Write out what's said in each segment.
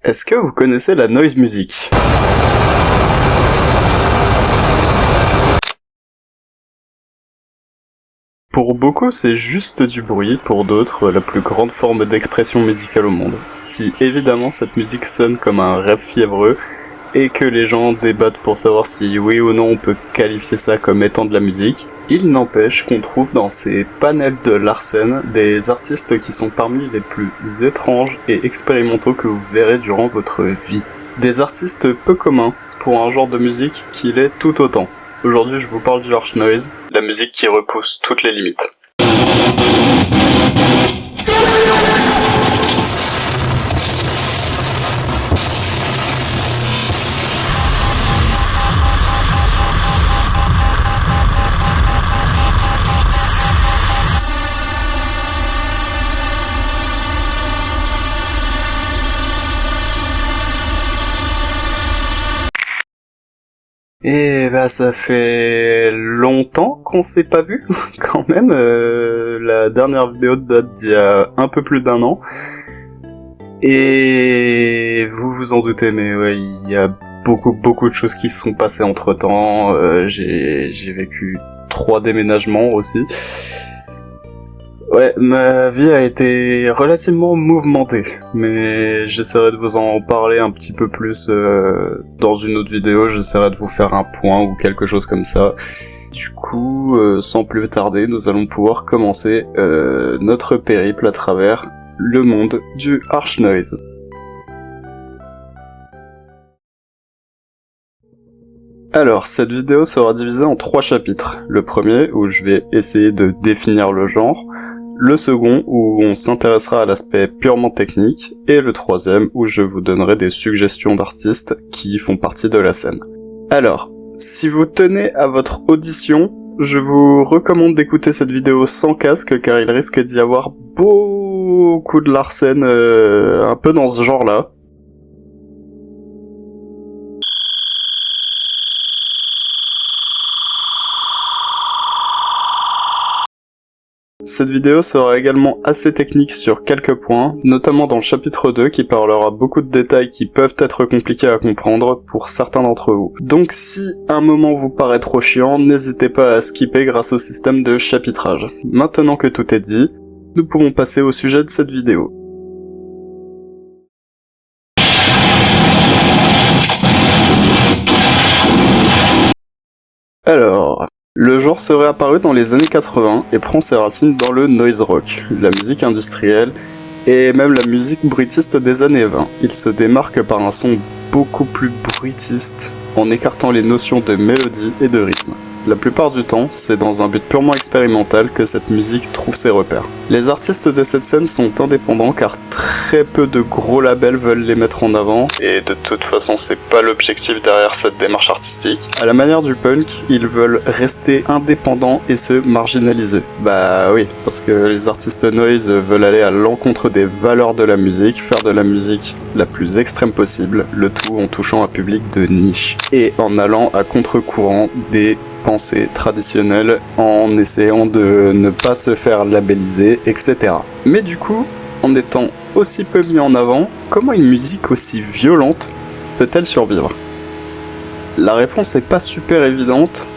Est-ce que vous connaissez la noise music? Pour beaucoup, c'est juste du bruit, pour d'autres, la plus grande forme d'expression musicale au monde. Si évidemment cette musique sonne comme un rêve fiévreux, et que les gens débattent pour savoir si oui ou non on peut qualifier ça comme étant de la musique, il n'empêche qu'on trouve dans ces panels de Larsen des artistes qui sont parmi les plus étranges et expérimentaux que vous verrez durant votre vie. Des artistes peu communs pour un genre de musique qui l'est tout autant. Aujourd'hui je vous parle du harsh noise, la musique qui repousse toutes les limites. Et bah ça fait longtemps qu'on s'est pas vu, quand même. La dernière vidéo date d'il y a un peu plus d'1 an. Et vous vous en doutez, mais ouais, il y a beaucoup de choses qui se sont passées entre temps. J'ai vécu 3 déménagements aussi. Ouais, ma vie a été relativement mouvementée, mais j'essaierai de vous en parler un petit peu plus dans une autre vidéo, j'essaierai de vous faire un point ou quelque chose comme ça. Du coup, sans plus tarder, nous allons pouvoir commencer notre périple à travers le monde du harsh noise. Alors, cette vidéo sera divisée en 3 chapitres. Le premier, où je vais essayer de définir le genre. Le second, où on s'intéressera à l'aspect purement technique, et le troisième, où je vous donnerai des suggestions d'artistes qui font partie de la scène. Alors, si vous tenez à votre audition, je vous recommande d'écouter cette vidéo sans casque, car il risque d'y avoir beaucoup de Larsen un peu dans ce genre-là. Cette vidéo sera également assez technique sur quelques points, notamment dans le chapitre 2 qui parlera beaucoup de détails qui peuvent être compliqués à comprendre pour certains d'entre vous. Donc si un moment vous paraît trop chiant, n'hésitez pas à skipper grâce au système de chapitrage. Maintenant que tout est dit, nous pouvons passer au sujet de cette vidéo. Alors, le genre serait apparu dans les années 80 et prend ses racines dans le noise rock, la musique industrielle et même la musique bruitiste des années 20. Il se démarque par un son beaucoup plus bruitiste en écartant les notions de mélodie et de rythme. La plupart du temps, c'est dans un but purement expérimental que cette musique trouve ses repères. Les artistes de cette scène sont indépendants car très peu de gros labels veulent les mettre en avant, et de toute façon c'est pas l'objectif derrière cette démarche artistique. À la manière du punk, ils veulent rester indépendants et se marginaliser. Bah oui, parce que les artistes noise veulent aller à l'encontre des valeurs de la musique, faire de la musique la plus extrême possible, le tout en touchant un public de niche, et en allant à contre-courant des pensée traditionnelle en essayant de ne pas se faire labelliser, etc. Mais du coup, en étant aussi peu mis en avant, comment une musique aussi violente peut-elle survivre? La réponse est pas super évidente,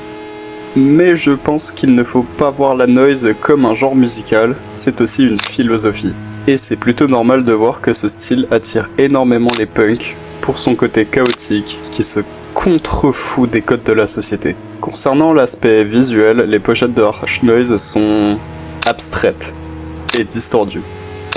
mais je pense qu'il ne faut pas voir la noise comme un genre musical, c'est aussi une philosophie. Et c'est plutôt normal de voir que ce style attire énormément les punks pour son côté chaotique qui se contrefout des codes de la société. Concernant l'aspect visuel, les pochettes de harsh noise sont abstraites et distordues.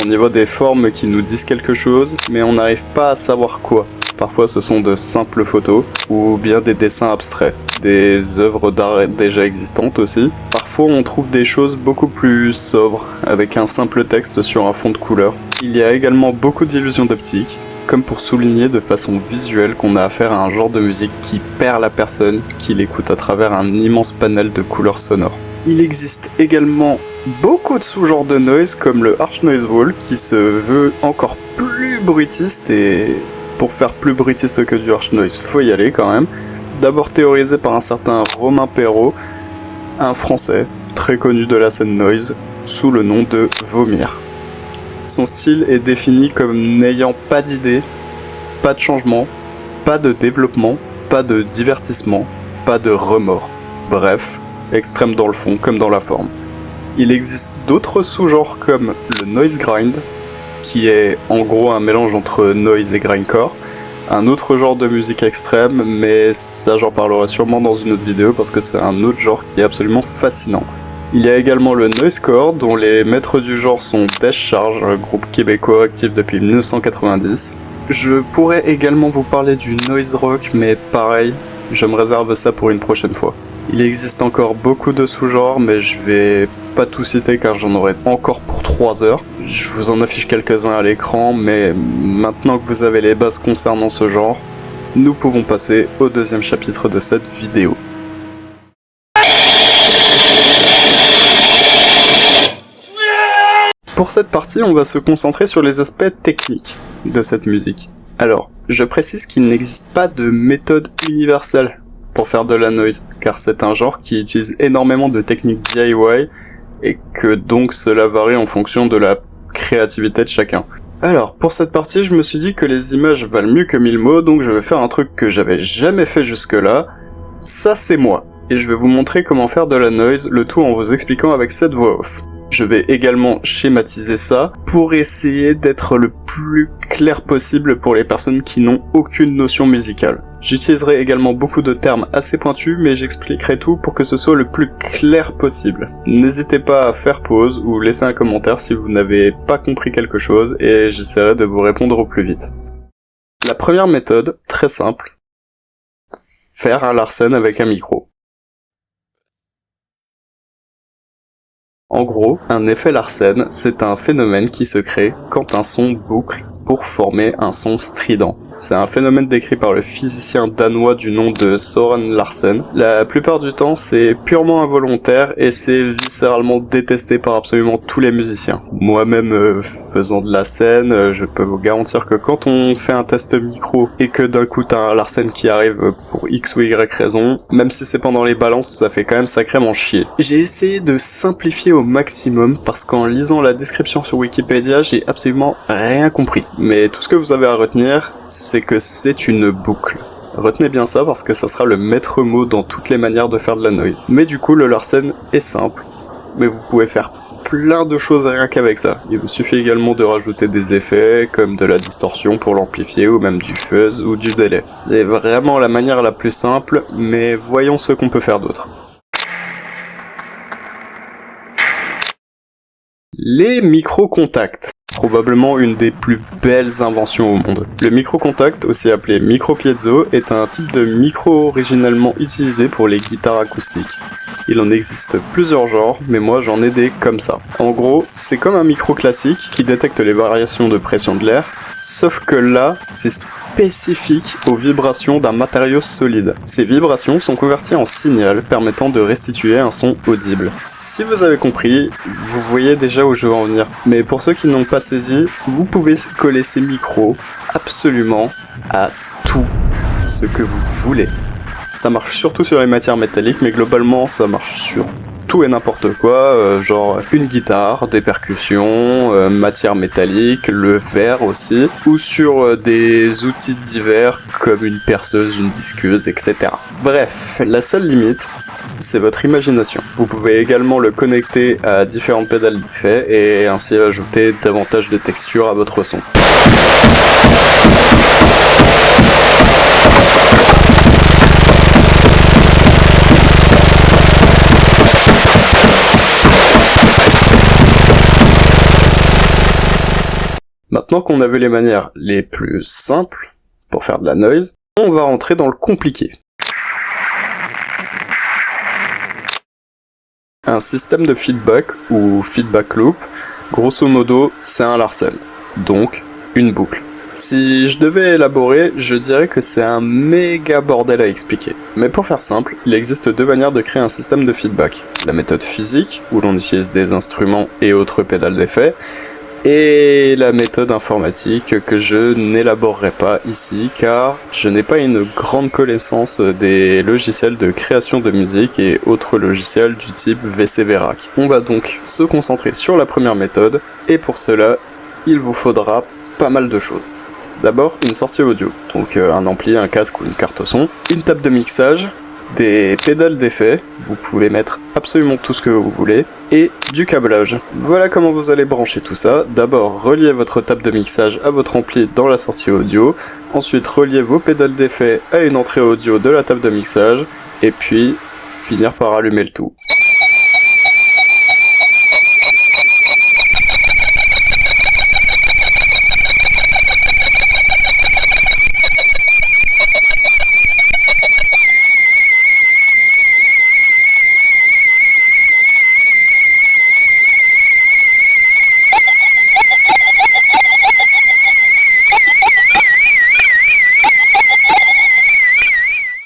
On y voit des formes qui nous disent quelque chose, mais on n'arrive pas à savoir quoi. Parfois ce sont de simples photos, ou bien des dessins abstraits, des œuvres d'art déjà existantes aussi. Parfois on trouve des choses beaucoup plus sobres, avec un simple texte sur un fond de couleur. Il y a également beaucoup d'illusions d'optique, comme pour souligner de façon visuelle qu'on a affaire à un genre de musique qui perd la personne qui l'écoute à travers un immense panel de couleurs sonores. Il existe également beaucoup de sous-genres de noise comme le harsh noise wall qui se veut encore plus bruitiste, et pour faire plus bruitiste que du harsh noise, faut y aller quand même. D'abord théorisé par un certain Romain Perrault, un français très connu de la scène noise sous le nom de Vomir. Son style est défini comme n'ayant pas d'idée, pas de changement, pas de développement, pas de divertissement, pas de remords. Bref, extrême dans le fond comme dans la forme. Il existe d'autres sous-genres comme le noise grind, qui est en gros un mélange entre noise et grindcore, un autre genre de musique extrême, mais ça j'en parlerai sûrement dans une autre vidéo parce que c'est un autre genre qui est absolument fascinant. Il y a également le noisecore, dont les maîtres du genre sont Death Charge, un groupe québécois actif depuis 1990. Je pourrais également vous parler du noise rock, mais pareil, je me réserve ça pour une prochaine fois. Il existe encore beaucoup de sous-genres, mais je vais pas tout citer car j'en aurai encore pour 3 heures. Je vous en affiche quelques-uns à l'écran, mais maintenant que vous avez les bases concernant ce genre, nous pouvons passer au deuxième chapitre de cette vidéo. Pour cette partie, on va se concentrer sur les aspects techniques de cette musique. Alors, je précise qu'il n'existe pas de méthode universelle pour faire de la noise, car c'est un genre qui utilise énormément de techniques DIY, et que donc cela varie en fonction de la créativité de chacun. Alors, pour cette partie, je me suis dit que les images valent mieux que 1000 mots, donc je vais faire un truc que j'avais jamais fait jusque-là. Ça, c'est moi, et je vais vous montrer comment faire de la noise, le tout en vous expliquant avec cette voix off. Je vais également schématiser ça pour essayer d'être le plus clair possible pour les personnes qui n'ont aucune notion musicale. J'utiliserai également beaucoup de termes assez pointus, mais j'expliquerai tout pour que ce soit le plus clair possible. N'hésitez pas à faire pause ou laisser un commentaire si vous n'avez pas compris quelque chose et j'essaierai de vous répondre au plus vite. La première méthode, très simple, faire un Larsen avec un micro. En gros, un effet Larsen, c'est un phénomène qui se crée quand un son boucle pour former un son strident. C'est un phénomène décrit par le physicien danois du nom de Søren Larsen. La plupart du temps, c'est purement involontaire et c'est viscéralement détesté par absolument tous les musiciens. Moi-même, faisant de la scène, je peux vous garantir que quand on fait un test micro et que d'un coup t'as un Larsen qui arrive pour X ou Y raison, même si c'est pendant les balances, ça fait quand même sacrément chier. J'ai essayé de simplifier au maximum parce qu'en lisant la description sur Wikipédia, j'ai absolument rien compris. Mais tout ce que vous avez à retenir, c'est que c'est une boucle. Retenez bien ça parce que ça sera le maître mot dans toutes les manières de faire de la noise. Mais du coup, le Larsen est simple, mais vous pouvez faire plein de choses rien qu'avec ça. Il vous suffit également de rajouter des effets, comme de la distorsion pour l'amplifier, ou même du fuzz ou du délai. C'est vraiment la manière la plus simple, mais voyons ce qu'on peut faire d'autre. Les micro-contacts. Probablement une des plus belles inventions au monde. Le micro-contact, aussi appelé micro-piezo, est un type de micro originellement utilisé pour les guitares acoustiques. Il en existe plusieurs genres, mais moi j'en ai des comme ça. En gros, c'est comme un micro classique qui détecte les variations de pression de l'air, sauf que là, c'est spécifique aux vibrations d'un matériau solide. Ces vibrations sont converties en signal permettant de restituer un son audible. Si vous avez compris, vous voyez déjà où je veux en venir. Mais pour ceux qui n'ont pas saisi, vous pouvez coller ces micros absolument à tout ce que vous voulez. Ça marche surtout sur les matières métalliques, mais globalement ça marche sur tout et n'importe quoi, genre une guitare, des percussions, matière métallique, le verre aussi, ou sur des outils divers comme une perceuse, une disqueuse, etc. Bref, la seule limite, c'est votre imagination. Vous pouvez également le connecter à différentes pédales d'effet et ainsi ajouter davantage de texture à votre son. Maintenant qu'on a vu les manières les plus simples pour faire de la noise, on va rentrer dans le compliqué. Un système de feedback ou feedback loop, grosso modo, c'est un Larsen, donc une boucle. Si je devais élaborer, je dirais que c'est un méga bordel à expliquer. Mais pour faire simple, il existe deux manières de créer un système de feedback. La méthode physique, où l'on utilise des instruments et autres pédales d'effet, et la méthode informatique que je n'élaborerai pas ici car je n'ai pas une grande connaissance des logiciels de création de musique et autres logiciels du type VC Verac. On va donc se concentrer sur la première méthode et pour cela, il vous faudra pas mal de choses. D'abord, une sortie audio, donc un ampli, un casque ou une carte son, une table de mixage, des pédales d'effet, vous pouvez mettre absolument tout ce que vous voulez, et du câblage. Voilà comment vous allez brancher tout ça. D'abord, reliez votre table de mixage à votre ampli dans la sortie audio, ensuite reliez vos pédales d'effet à une entrée audio de la table de mixage, et puis finir par allumer le tout.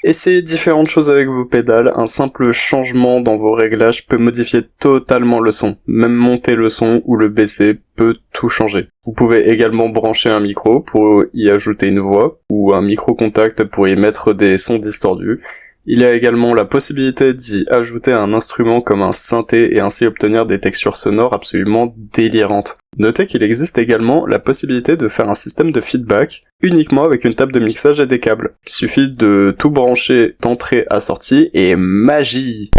Essayez différentes choses avec vos pédales, un simple changement dans vos réglages peut modifier totalement le son. Même monter le son ou le baisser peut tout changer. Vous pouvez également brancher un micro pour y ajouter une voix, ou un micro contact pour y mettre des sons distordus. Il y a également la possibilité d'y ajouter un instrument comme un synthé et ainsi obtenir des textures sonores absolument délirantes. Notez qu'il existe également la possibilité de faire un système de feedback uniquement avec une table de mixage et des câbles. Il suffit de tout brancher d'entrée à sortie et magie!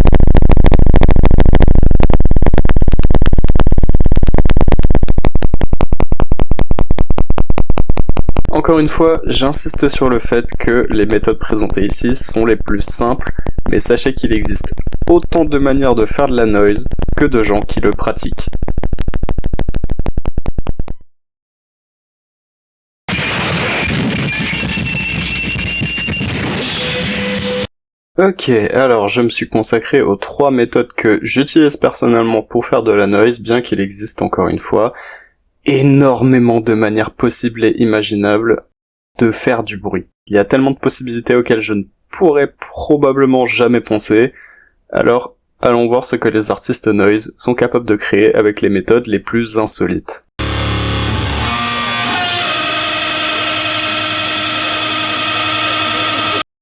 Encore une fois, j'insiste sur le fait que les méthodes présentées ici sont les plus simples, mais sachez qu'il existe autant de manières de faire de la noise que de gens qui le pratiquent. Ok, alors je me suis consacré aux 3 méthodes que j'utilise personnellement pour faire de la noise, bien qu'il existe encore une fois énormément de manières possibles et imaginables de faire du bruit. Il y a tellement de possibilités auxquelles je ne pourrais probablement jamais penser, alors allons voir ce que les artistes noise sont capables de créer avec les méthodes les plus insolites.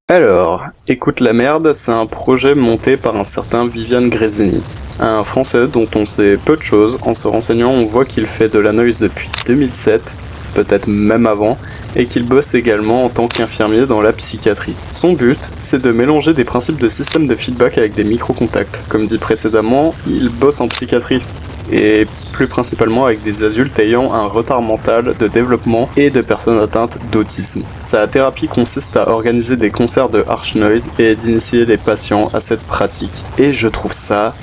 Alors, Écoute la merde, c'est un projet monté par un certain Vivian Grésini, un Français dont on sait peu de choses. En se renseignant, on voit qu'il fait de la noise depuis 2007, peut-être même avant, et qu'il bosse également en tant qu'infirmier dans la psychiatrie. Son but, c'est de mélanger des principes de système de feedback avec des micro-contacts. Comme dit précédemment, il bosse en psychiatrie, et plus principalement avec des adultes ayant un retard mental de développement et de personnes atteintes d'autisme. Sa thérapie consiste à organiser des concerts de harsh noise et d'initier les patients à cette pratique. Et je trouve ça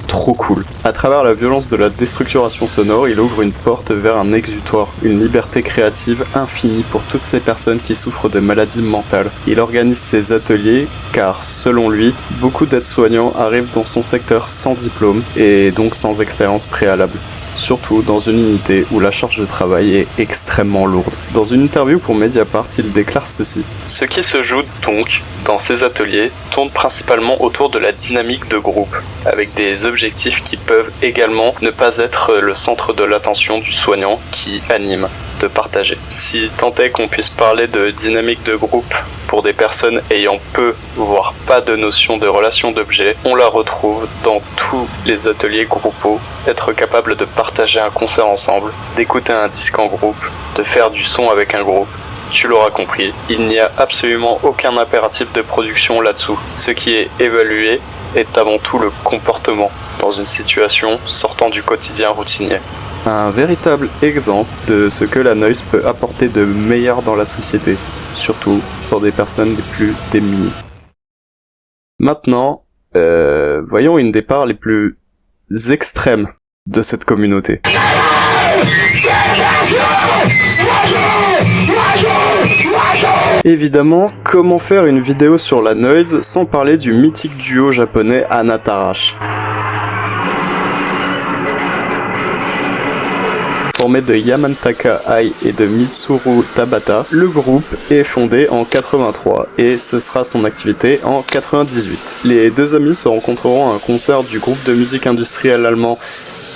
trop cool. À travers la violence de la déstructuration sonore, il ouvre une porte vers un exutoire, une liberté créative infinie pour toutes ces personnes qui souffrent de maladies mentales. Il organise ses ateliers car, selon lui, beaucoup d'aides-soignants arrivent dans son secteur sans diplôme et donc sans expérience préalable. Surtout dans une unité où la charge de travail est extrêmement lourde. Dans une interview pour Mediapart, il déclare ceci. Ce qui se joue donc dans ces ateliers tourne principalement autour de la dynamique de groupe, avec des objectifs qui peuvent également ne pas être le centre de l'attention du soignant qui anime, de partager. Si tant est qu'on puisse parler de dynamique de groupe pour des personnes ayant peu, voire pas de notion de relation d'objet, on la retrouve dans tous les ateliers groupaux, être capable de partager un concert ensemble, d'écouter un disque en groupe, de faire du son avec un groupe. Tu l'auras compris, il n'y a absolument aucun impératif de production là-dessous. Ce qui est évalué est avant tout le comportement dans une situation sortant du quotidien routinier. Un véritable exemple de ce que la noise peut apporter de meilleur dans la société, surtout pour des personnes les plus démunies. Maintenant, voyons une des parts les plus extrêmes de cette communauté. Évidemment, comment faire une vidéo sur la noise sans parler du mythique duo japonais Anatarash. Formé de Yamantaka Ai et de Mitsuru Tabata, le groupe est fondé en 83 et cessera son activité en 98. Les deux amis se rencontreront à un concert du groupe de musique industrielle allemand,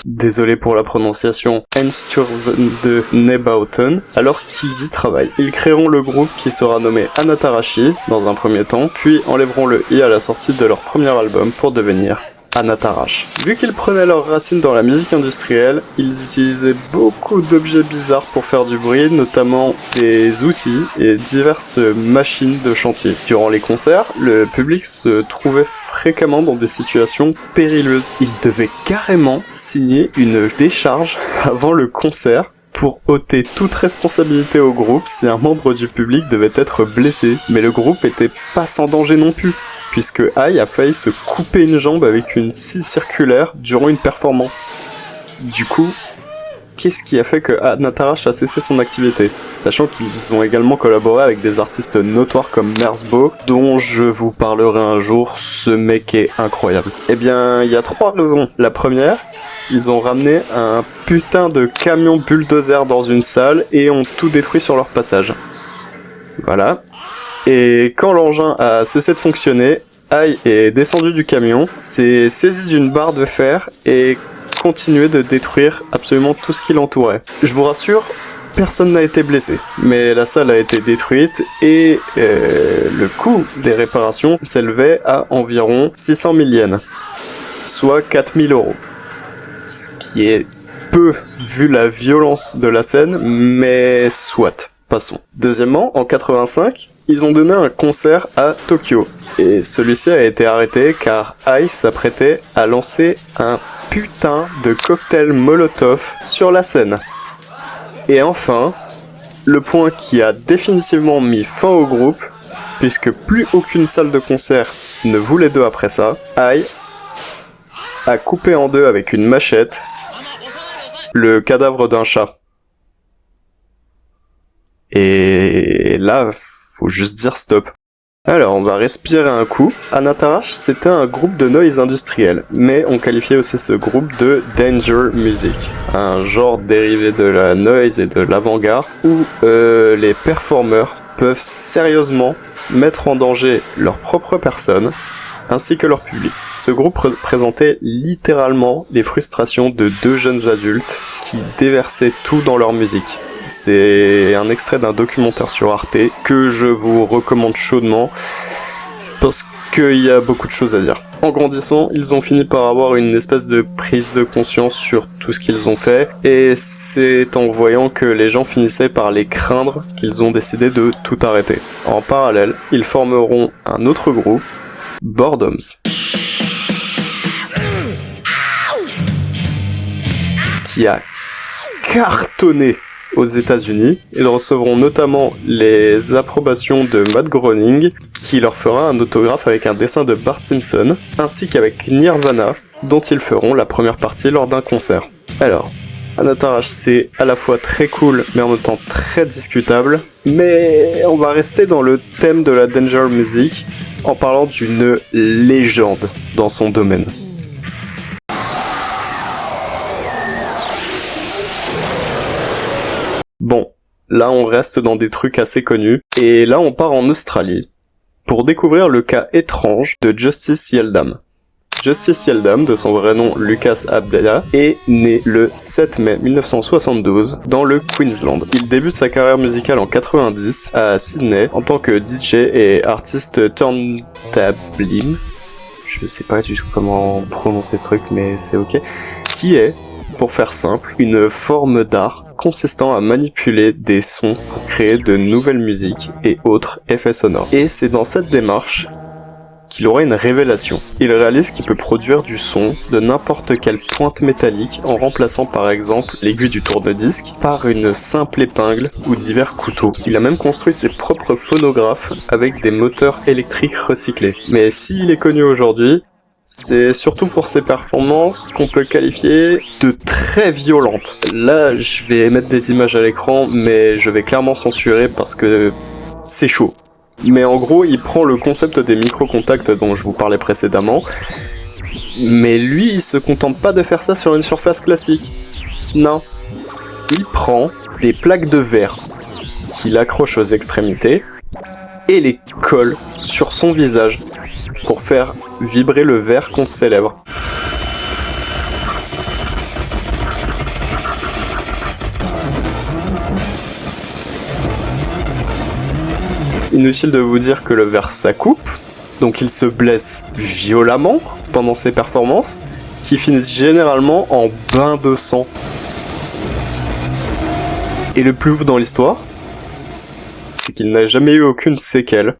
désolé pour la prononciation, Einstürzende Neubauten, alors qu'ils y travaillent. Ils créeront le groupe qui sera nommé Anatarashi dans un premier temps, puis enlèveront le i à la sortie de leur premier album pour devenir Anatarash. Vu qu'ils prenaient leurs racines dans la musique industrielle, ils utilisaient beaucoup d'objets bizarres pour faire du bruit, notamment des outils et diverses machines de chantier. Durant les concerts, le public se trouvait fréquemment dans des situations périlleuses. Ils devaient carrément signer une décharge avant le concert pour ôter toute responsabilité au groupe si un membre du public devait être blessé. Mais le groupe était pas sans danger non plus, puisque Ai a failli se couper une jambe avec une scie circulaire durant une performance. Du coup, qu'est-ce qui a fait que Anatarash a cessé son activité? Sachant qu'ils ont également collaboré avec des artistes notoires comme Merzbow, dont je vous parlerai un jour, ce mec est incroyable. Eh bien, il y a 3 raisons. La première, ils ont ramené un putain de camion bulldozer dans une salle et ont tout détruit sur leur passage. Voilà. Et quand l'engin a cessé de fonctionner, Ai est descendu du camion, s'est saisi d'une barre de fer et continuait de détruire absolument tout ce qui l'entourait. Je vous rassure, personne n'a été blessé, mais la salle a été détruite et le coût des réparations s'élevait à environ 600 000 yens, soit 4 000 €. Ce qui est peu vu la violence de la scène, mais soit. Passons. Deuxièmement, en 85, ils ont donné un concert à Tokyo. Et celui-ci a été arrêté car Ai s'apprêtait à lancer un putain de cocktail Molotov sur la scène. Et enfin, le point qui a définitivement mis fin au groupe, puisque plus aucune salle de concert ne voulait d'eux après ça, Ai a coupé en deux avec une machette le cadavre d'un chat. Et là, faut juste dire stop. Alors, on va respirer un coup. Anatarash, c'était un groupe de noise industriel, mais on qualifiait aussi ce groupe de danger music, un genre dérivé de la noise et de l'avant-garde, où les performeurs peuvent sérieusement mettre en danger leur propre personne, ainsi que leur public. Ce groupe représentait littéralement les frustrations de 2 jeunes adultes qui déversaient tout dans leur musique. C'est un extrait d'un documentaire sur Arte que je vous recommande chaudement parce qu'il y a beaucoup de choses à dire. En grandissant, ils ont fini par avoir une espèce de prise de conscience sur tout ce qu'ils ont fait et c'est en voyant que les gens finissaient par les craindre qu'ils ont décidé de tout arrêter. En parallèle, ils formeront un autre groupe, Boredoms, qui a cartonné aux États-Unis. Ils recevront notamment les approbations de Matt Groening, qui leur fera un autographe avec un dessin de Bart Simpson, ainsi qu'avec Nirvana, dont ils feront la première partie lors d'un concert. Alors, Anatarash, c'est à la fois très cool, mais en même temps très discutable, mais on va rester dans le thème de la danger music, en parlant d'une légende dans son domaine. Bon, là on reste dans des trucs assez connus, et là on part en Australie, pour découvrir le cas étrange de Justice Yeldam. Justice Yeldam, de son vrai nom Lucas Abdallah, est né le 7 mai 1972 dans le Queensland. Il débute sa carrière musicale en 90 à Sydney en tant que DJ et artiste turntablim. Je sais pas du tout comment prononcer ce truc, mais c'est ok. Qui est, pour faire simple, une forme d'art consistant à manipuler des sons pour créer de nouvelles musiques et autres effets sonores. Et c'est dans cette démarche qu'il aura une révélation. Il réalise qu'il peut produire du son de n'importe quelle pointe métallique en remplaçant par exemple l'aiguille du tourne-disque par une simple épingle ou divers couteaux. Il a même construit ses propres phonographes avec des moteurs électriques recyclés. Mais s'il est connu aujourd'hui, c'est surtout pour ses performances qu'on peut qualifier de très violentes. Là, je vais mettre des images à l'écran, mais je vais clairement censurer parce que c'est chaud. Mais en gros, il prend le concept des micro-contacts dont je vous parlais précédemment, mais lui, il se contente pas de faire ça sur une surface classique. Non. Il prend des plaques de verre qu'il accroche aux extrémités et les colle sur son visage pour faire vibrer le verre contre ses lèvres. Inutile de vous dire que le verre s'accoupe, donc il se blesse violemment, pendant ses performances, qui finissent généralement en bain de sang. Et le plus ouf dans l'histoire, c'est qu'il n'a jamais eu aucune séquelle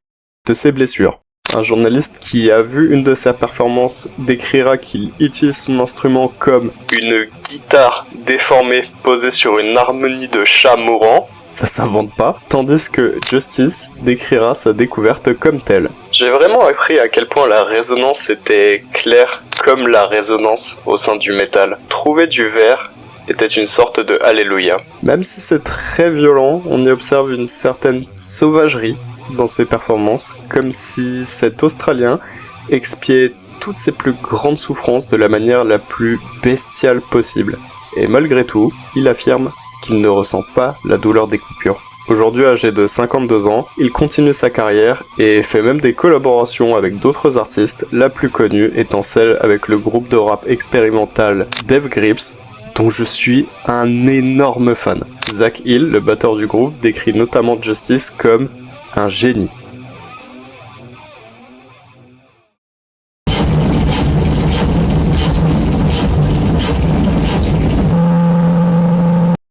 de ses blessures. Un journaliste qui a vu une de ses performances décrira qu'il utilise son instrument comme une guitare déformée posée sur une harmonie de chat mourant. Ça s'invente pas. Tandis que Justice décrira sa découverte comme telle. J'ai vraiment appris à quel point la résonance était claire comme la résonance au sein du métal. Trouver du verre était une sorte de alléluia. Même si c'est très violent, on y observe une certaine sauvagerie dans ses performances, comme si cet Australien expiait toutes ses plus grandes souffrances de la manière la plus bestiale possible. Et malgré tout, il affirme qu'il ne ressent pas la douleur des coupures. Aujourd'hui âgé de 52 ans, il continue sa carrière et fait même des collaborations avec d'autres artistes, la plus connue étant celle avec le groupe de rap expérimental Death Grips, dont je suis un énorme fan. Zach Hill, le batteur du groupe, décrit notamment Justice comme un génie.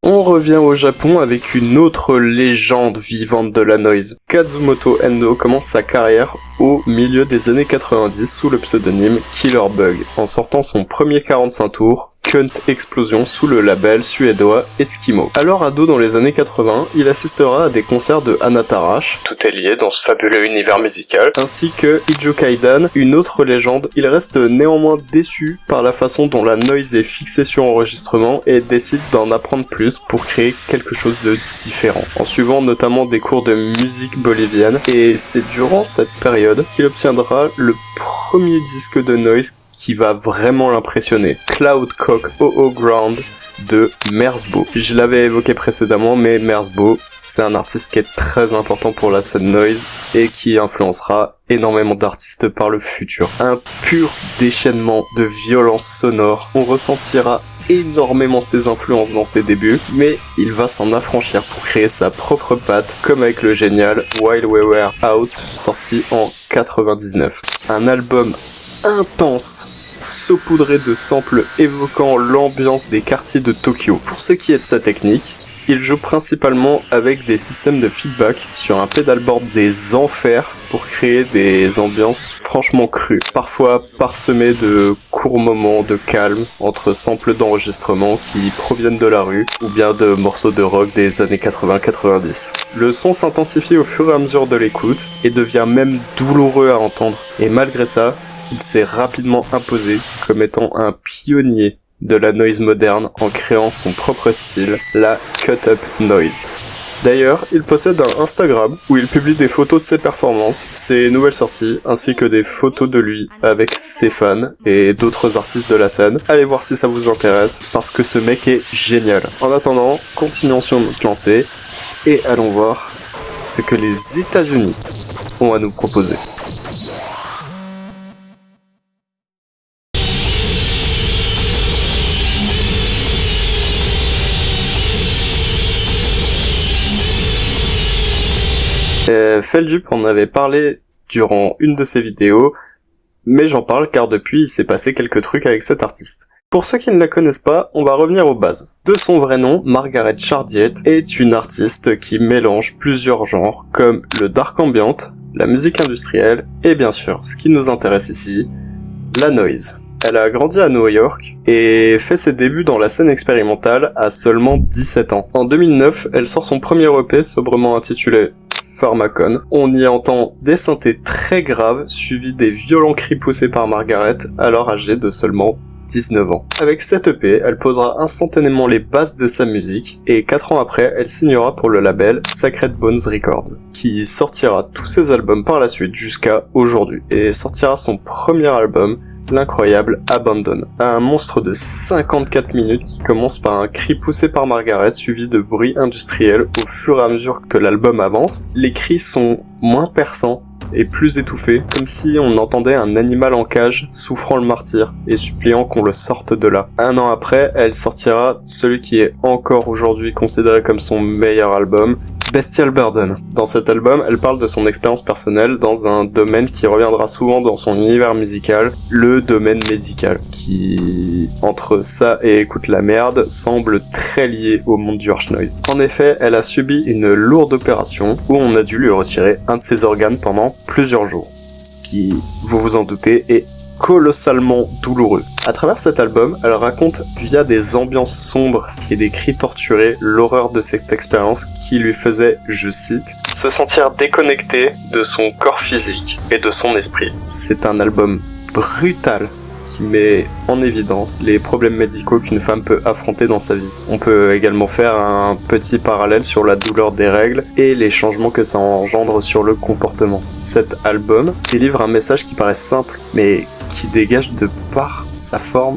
On revient au Japon avec une autre légende vivante de la noise. Kazumoto Endo commence sa carrière au milieu des années 90 sous le pseudonyme Killer Bug, en sortant son premier 45 tours, Cunt Explosion, sous le label suédois Eskimo. Alors ado dans les années 80, il assistera à des concerts de Hana Tarash, tout est lié dans ce fabuleux univers musical, ainsi que Ijo Kaidan, une autre légende. Il reste néanmoins déçu par la façon dont la noise est fixée sur enregistrement et décide d'en apprendre plus pour créer quelque chose de différent, en suivant notamment des cours de musique bolivienne, et c'est durant cette période qu'il obtiendra le premier disque de noise qui va vraiment l'impressionner, Cloud Cock OO Ground de Merzbow. Je l'avais évoqué précédemment, mais Merzbow, c'est un artiste qui est très important pour la scène noise et qui influencera énormément d'artistes par le futur. Un pur déchaînement de violence sonore, on ressentira énormément ses influences dans ses débuts, mais il va s'en affranchir pour créer sa propre patte, comme avec le génial While We Were Out, sorti en 99. Un album intense, saupoudré de samples évoquant l'ambiance des quartiers de Tokyo. Pour ce qui est de sa technique, il joue principalement avec des systèmes de feedback sur un pedalboard des enfers pour créer des ambiances franchement crues, parfois parsemées de courts moments de calme entre samples d'enregistrement qui proviennent de la rue ou bien de morceaux de rock des années 80-90. Le son s'intensifie au fur et à mesure de l'écoute et devient même douloureux à entendre, et malgré ça, il s'est rapidement imposé comme étant un pionnier de la noise moderne en créant son propre style, la cut-up noise. D'ailleurs, il possède un Instagram où il publie des photos de ses performances, ses nouvelles sorties, ainsi que des photos de lui avec ses fans et d'autres artistes de la scène. Allez voir si ça vous intéresse, parce que ce mec est génial. En attendant, continuons sur notre lancée et allons voir ce que les États-Unis ont à nous proposer. Feldup en avait parlé durant une de ses vidéos, mais j'en parle car depuis il s'est passé quelques trucs avec cet artiste. Pour ceux qui ne la connaissent pas, on va revenir aux bases. De son vrai nom, Margaret Chardiet est une artiste qui mélange plusieurs genres comme le dark ambient, la musique industrielle et bien sûr, ce qui nous intéresse ici, la noise. Elle a grandi à New York et fait ses débuts dans la scène expérimentale à seulement 17 ans. En 2009, elle sort son premier EP sobrement intitulé Pharmacon. On y entend des synthés très graves, suivis des violents cris poussés par Margaret, alors âgée de seulement 19 ans. Avec cette EP, elle posera instantanément les bases de sa musique, et 4 ans après, elle signera pour le label Sacred Bones Records, qui sortira tous ses albums par la suite jusqu'à aujourd'hui, et sortira son premier album, l'incroyable Abandon. Un monstre de 54 minutes qui commence par un cri poussé par Margaret suivi de bruits industriels au fur et à mesure que l'album avance. Les cris sont moins perçants et plus étouffés, comme si on entendait un animal en cage souffrant le martyre et suppliant qu'on le sorte de là. Un an après, elle sortira celui qui est encore aujourd'hui considéré comme son meilleur album, Bestial Burden. Dans cet album, elle parle de son expérience personnelle dans un domaine qui reviendra souvent dans son univers musical, le domaine médical, qui, entre ça et Écoute la merde, semble très lié au monde du harsh noise. En effet, elle a subi une lourde opération où on a dû lui retirer un de ses organes pendant plusieurs jours. Ce qui, vous vous en doutez, est colossalement douloureux. À travers cet album, elle raconte via des ambiances sombres et des cris torturés l'horreur de cette expérience qui lui faisait, je cite, se sentir déconnecté de son corps physique et de son esprit. C'est un album brutal qui met en évidence les problèmes médicaux qu'une femme peut affronter dans sa vie. On peut également faire un petit parallèle sur la douleur des règles et les changements que ça engendre sur le comportement. Cet album délivre un message qui paraît simple, mais qui dégage de par sa forme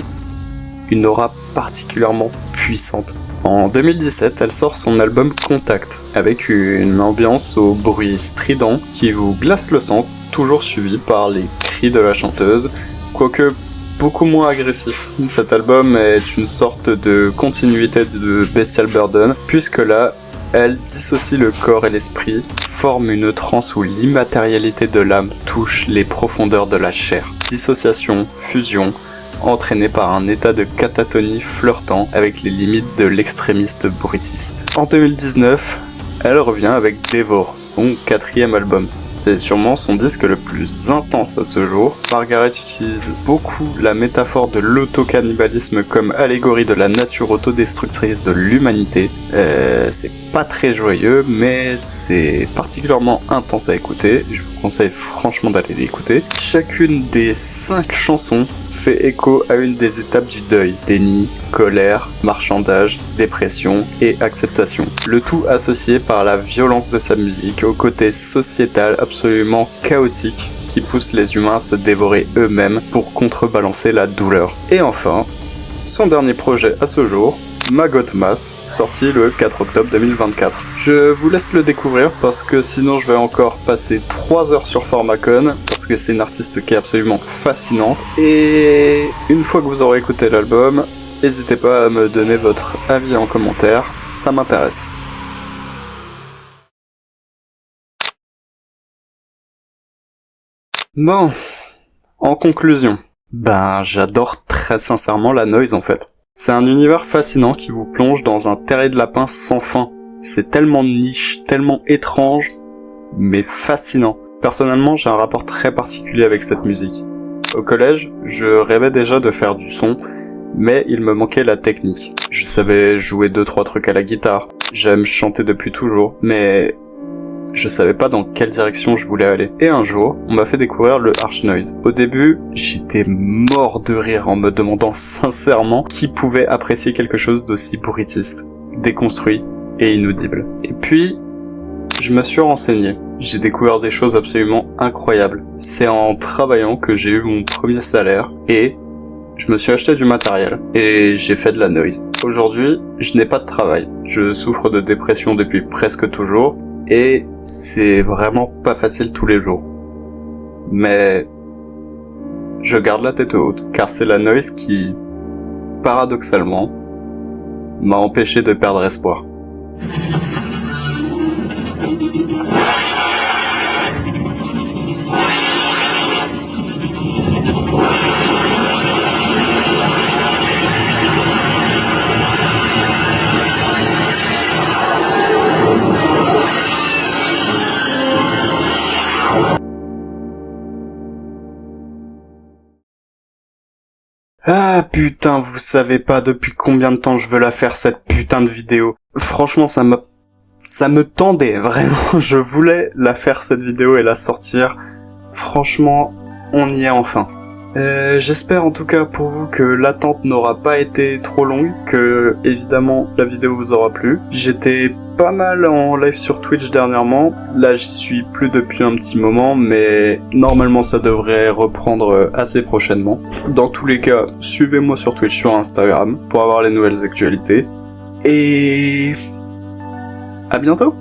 une aura particulièrement puissante. En 2017, elle sort son album Contact, avec une ambiance au bruit strident qui vous glace le sang, toujours suivi par les cris de la chanteuse, quoique beaucoup moins agressif. Cet album est une sorte de continuité de Bestial Burden, puisque là, elle dissocie le corps et l'esprit, forme une transe où l'immatérialité de l'âme touche les profondeurs de la chair. Dissociation, fusion, entraînée par un état de catatonie flirtant avec les limites de l'extrémiste bruitiste. En 2019, elle revient avec Devour, son 4e album. C'est sûrement son disque le plus intense à ce jour. Margaret utilise beaucoup la métaphore de l'autocannibalisme comme allégorie de la nature autodestructrice de l'humanité. C'est pas très joyeux, mais c'est particulièrement intense à écouter. Je vous conseille franchement d'aller l'écouter. Chacune des 5 chansons fait écho à une des étapes du deuil. Déni, colère, marchandage, dépression et acceptation. Le tout associé par la violence de sa musique au côté sociétal absolument chaotique qui pousse les humains à se dévorer eux-mêmes pour contrebalancer la douleur. Et enfin, son dernier projet à ce jour, Maggot Mass, sorti le 4 octobre 2024. Je vous laisse le découvrir parce que sinon je vais encore passer 3 heures sur Pharmakon parce que c'est une artiste qui est absolument fascinante. Et une fois que vous aurez écouté l'album, n'hésitez pas à me donner votre avis en commentaire, ça m'intéresse. Bon, en conclusion, j'adore très sincèrement la noise en fait. C'est un univers fascinant qui vous plonge dans un terrier de lapin sans fin. C'est tellement niche, tellement étrange, mais fascinant. Personnellement, j'ai un rapport très particulier avec cette musique. Au collège, je rêvais déjà de faire du son, mais il me manquait la technique. Je savais jouer 2-3 trucs à la guitare, j'aime chanter depuis toujours, mais je savais pas dans quelle direction je voulais aller. Et un jour, on m'a fait découvrir le harsh noise. Au début, j'étais mort de rire en me demandant sincèrement qui pouvait apprécier quelque chose d'aussi bruitiste, déconstruit et inaudible. Et puis, je me suis renseigné. J'ai découvert des choses absolument incroyables. C'est en travaillant que j'ai eu mon premier salaire et je me suis acheté du matériel et j'ai fait de la noise. Aujourd'hui, je n'ai pas de travail. Je souffre de dépression depuis presque toujours. Et c'est vraiment pas facile tous les jours. Mais je garde la tête haute, car c'est la noise qui, paradoxalement, m'a empêché de perdre espoir. Ah putain, vous savez pas depuis combien de temps je veux la faire cette putain de vidéo. Franchement, ça me tendait, vraiment, je voulais la faire cette vidéo et la sortir. Franchement, on y est enfin. J'espère en tout cas pour vous que l'attente n'aura pas été trop longue, que évidemment la vidéo vous aura plu. J'étais pas mal en live sur Twitch dernièrement, là j'y suis plus depuis un petit moment, mais normalement ça devrait reprendre assez prochainement. Dans tous les cas, suivez-moi sur Twitch, sur Instagram, pour avoir les nouvelles actualités, et à bientôt.